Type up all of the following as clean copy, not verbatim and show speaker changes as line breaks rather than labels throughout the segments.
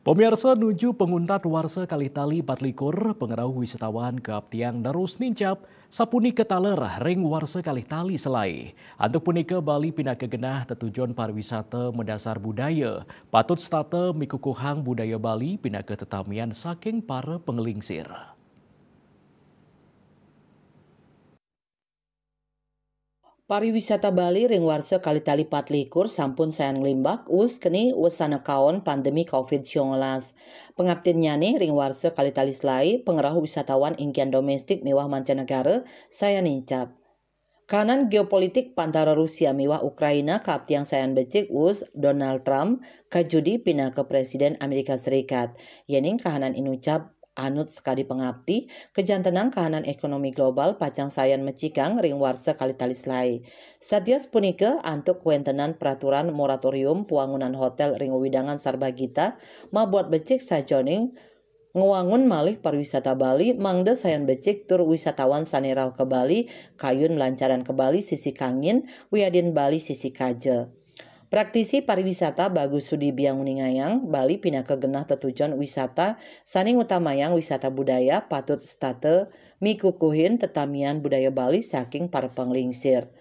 Pemirsa nuju penguntat warsa kalitali Patlikur, pengerau wisatawan ke Aptiang Darus Nincap, sapuni ketaler ring warsa kalitali selai. Antuk punika Bali pindah ke genah tetujuan pariwisata mendasar budaya. Patut stata mikukuhang budaya Bali pindah ke tetamian saking para pengelingsir.
Pariwisata Bali ring warsa kalitali 24 sampun sayan limbak keni wasana kaon pandemi COVID-19. Pengabtin nyane ring warsa kalitali selai pengerahu wisatawan ingkian domestik mewah mancanegara saya nincap. Kanan geopolitik pantara Rusia mewah Ukraina kaptiang sayan becik Donald Trump kajudi pindah ke Presiden Amerika Serikat. Yening kahanan inucap anut sekali pengabdi, kejantenan kahanan ekonomi global pacang sayan mecikang ring warsa kalitali selai. Sadios punika antuk kuentenan peraturan moratorium puangunan hotel ring widangan sarbagita mabuat becik sajoning ngewangun malih pariwisata Bali mangde sayan becik tur wisatawan sanerau ke Bali kayun melancaran ke Bali sisi kangin wiadin Bali sisi kaje. Praktisi pariwisata Bagus Sudi Biang Uningayang Bali pindah ke genah tetujuan wisata saning utamayang wisata budaya patut state mikukuhin tetamian budaya Bali saking para penglingsir.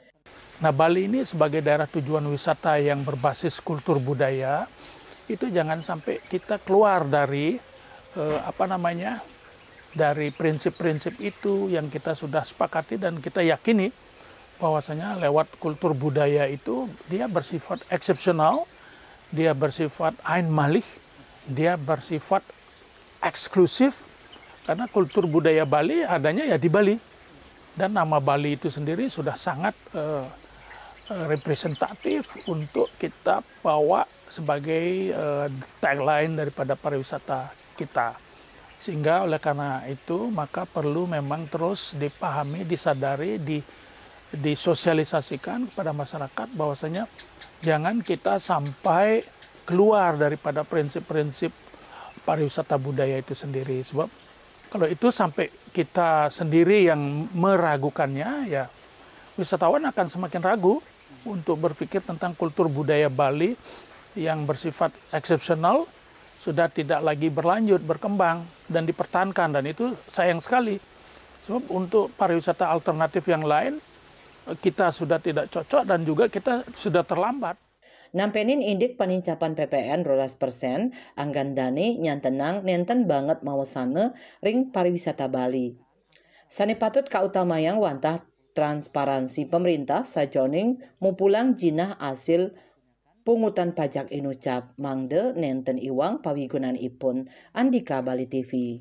Nah, Bali ini sebagai daerah tujuan wisata yang berbasis kultur budaya, itu jangan sampai kita keluar dari dari prinsip-prinsip itu yang kita sudah sepakati dan kita yakini bahwasanya lewat kultur budaya itu dia bersifat eksepsional, dia bersifat ain malih, dia bersifat eksklusif karena kultur budaya Bali adanya ya di Bali dan nama Bali itu sendiri sudah sangat representatif untuk kita bawa sebagai tagline daripada pariwisata kita. Sehingga oleh karena itu maka perlu memang terus dipahami, disadari, disosialisasikan kepada masyarakat bahwasanya jangan kita sampai keluar daripada prinsip-prinsip pariwisata budaya itu sendiri. Sebab kalau itu sampai kita sendiri yang meragukannya, ya wisatawan akan semakin ragu untuk berpikir tentang kultur budaya Bali yang bersifat eksepsional sudah tidak lagi berlanjut, berkembang dan dipertahankan, dan itu sayang sekali. Sebab untuk pariwisata alternatif yang lain kita sudah tidak cocok dan juga kita sudah terlambat.
Nampenin indik panincapan PPN 12%, anggan dani nyantenang nenten banget mawasane ring pariwisata Bali. Sani patut kautamayang wantah transparansi pemerintah sajoning mupulang jinah hasil pungutan pajak inucap mangde nenten iwang pawigunan ipun. Andika Bali TV.